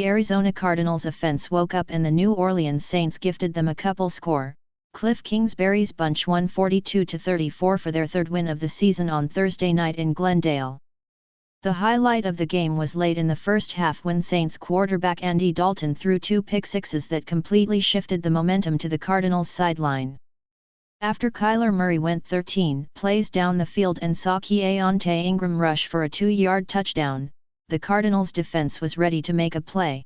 The Arizona Cardinals offense woke up and the New Orleans Saints gifted them a couple score. Cliff Kingsbury's bunch won 42-34 for their third win of the season on Thursday night in Glendale. The highlight of the game was late in the first half when Saints quarterback Andy Dalton threw two pick-sixes that completely shifted the momentum to the Cardinals' sideline. After Kyler Murray went 13 plays down the field and saw Keontae Ingram rush for a 2-yard touchdown, the Cardinals' defense was ready to make a play.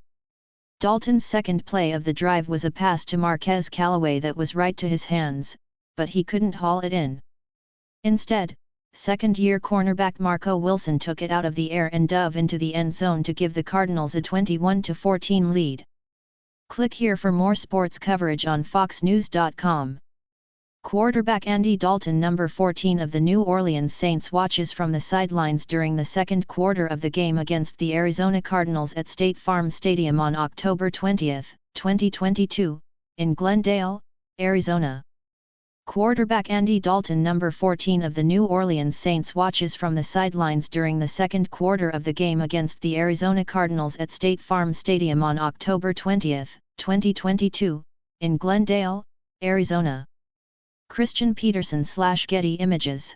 Dalton's second play of the drive was a pass to Marquez Callaway that was right to his hands, but he couldn't haul it in. Instead, second-year cornerback Marco Wilson took it out of the air and dove into the end zone to give the Cardinals a 21-14 lead. Click here for more sports coverage on foxnews.com. Quarterback Andy Dalton, number 14 of the New Orleans Saints, watches from the sidelines during the second quarter of the game against the Arizona Cardinals at State Farm Stadium on October 20, 2022, in Glendale, Arizona. Quarterback Andy Dalton, number 14 of the New Orleans Saints, watches from the sidelines during the second quarter of the game against the Arizona Cardinals at State Farm Stadium on October 20, 2022, in Glendale, Arizona. Christian Peterson/Getty Images.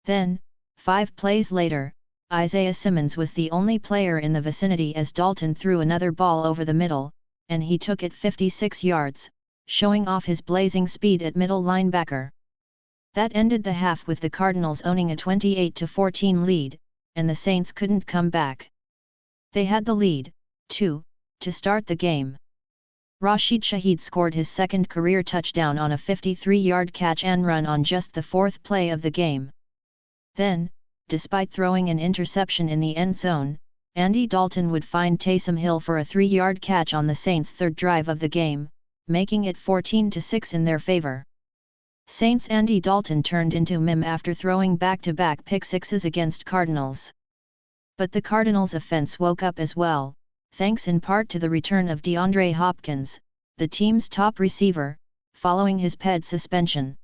Then, 5 plays later, Isaiah Simmons was the only player in the vicinity as Dalton threw another ball over the middle, and he took it 56 yards, showing off his blazing speed at middle linebacker. That ended the half with the Cardinals owning a 28-14 lead, and the Saints couldn't come back. They had the lead, too, to start the game. Rashid Shaheed scored his second career touchdown on a 53-yard catch and run on just the fourth play of the game. Then, despite throwing an interception in the end zone, Andy Dalton would find Taysom Hill for a 3-yard catch on the Saints' third drive of the game, making it 14-6 in their favor. Saints' Andy Dalton turned into meme after throwing back-to-back pick-sixes against Cardinals. But the Cardinals' offense woke up as well, thanks in part to the return of DeAndre Hopkins, the team's top receiver, following his PED suspension.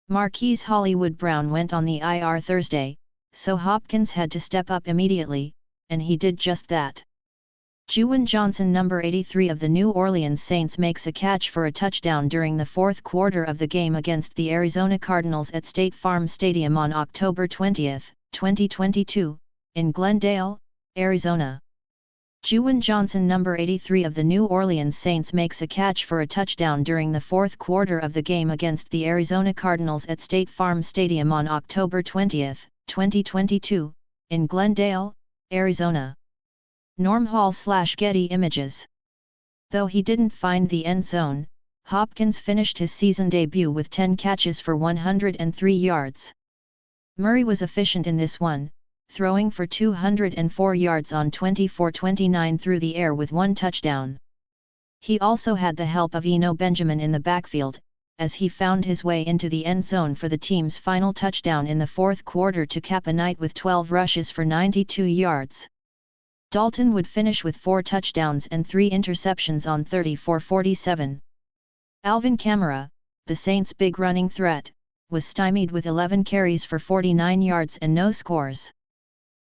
Marquise Hollywood Brown went on the IR Thursday, so Hopkins had to step up immediately, and he did just that. Juwan Johnson, number 83 of the New Orleans Saints, makes a catch for a touchdown during the fourth quarter of the game against the Arizona Cardinals at State Farm Stadium on October 20, 2022, in Glendale, Arizona. Juwan Johnson, number 83 of the New Orleans Saints, makes a catch for a touchdown during the fourth quarter of the game against the Arizona Cardinals at State Farm Stadium on October 20, 2022, in Glendale, Arizona. Norm Hall/Getty Images. Though he didn't find the end zone, Hopkins finished his season debut with 10 catches for 103 yards. Murray was efficient in this one, throwing for 204 yards on 24-29 through the air with 1 touchdown. He also had the help of Eno Benjamin in the backfield, as he found his way into the end zone for the team's final touchdown in the fourth quarter to cap a night with 12 rushes for 92 yards. Dalton would finish with 4 touchdowns and 3 interceptions on 30-for-47. Alvin Kamara, the Saints' big running threat, was stymied with 11 carries for 49 yards and no scores.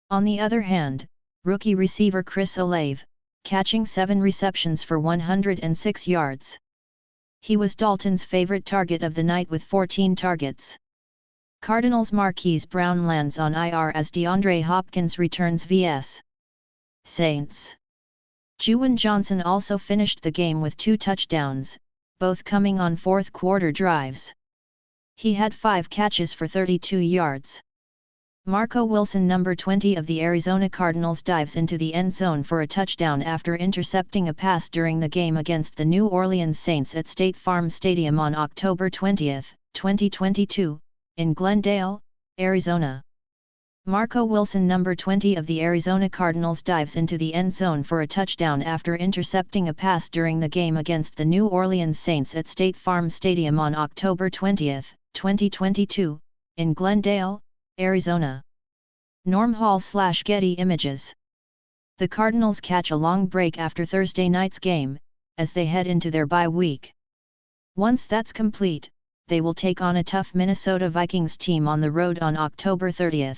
On the other hand, rookie receiver Chris Olave, catching 7 receptions for 106 yards. He was Dalton's favorite target of the night with 14 targets. Cardinals' Marquise Brown lands on IR as DeAndre Hopkins returns vs. Saints. Juwan Johnson also finished the game with 2 touchdowns, both coming on fourth quarter drives. He had 5 catches for 32 yards. Marco Wilson, number 20 of the Arizona Cardinals, dives into the end zone for a touchdown after intercepting a pass during the game against the New Orleans Saints at State Farm Stadium on October 20, 2022, in Glendale, Arizona. Marco Wilson, number 20 of the Arizona Cardinals, dives into the end zone for a touchdown after intercepting a pass during the game against the New Orleans Saints at State Farm Stadium on October 20, 2022, in Glendale, Arizona. Norm Hall/Getty Images. The Cardinals catch a long break after Thursday night's game, as they head into their bye week. Once that's complete, they will take on a tough Minnesota Vikings team on the road on October 30.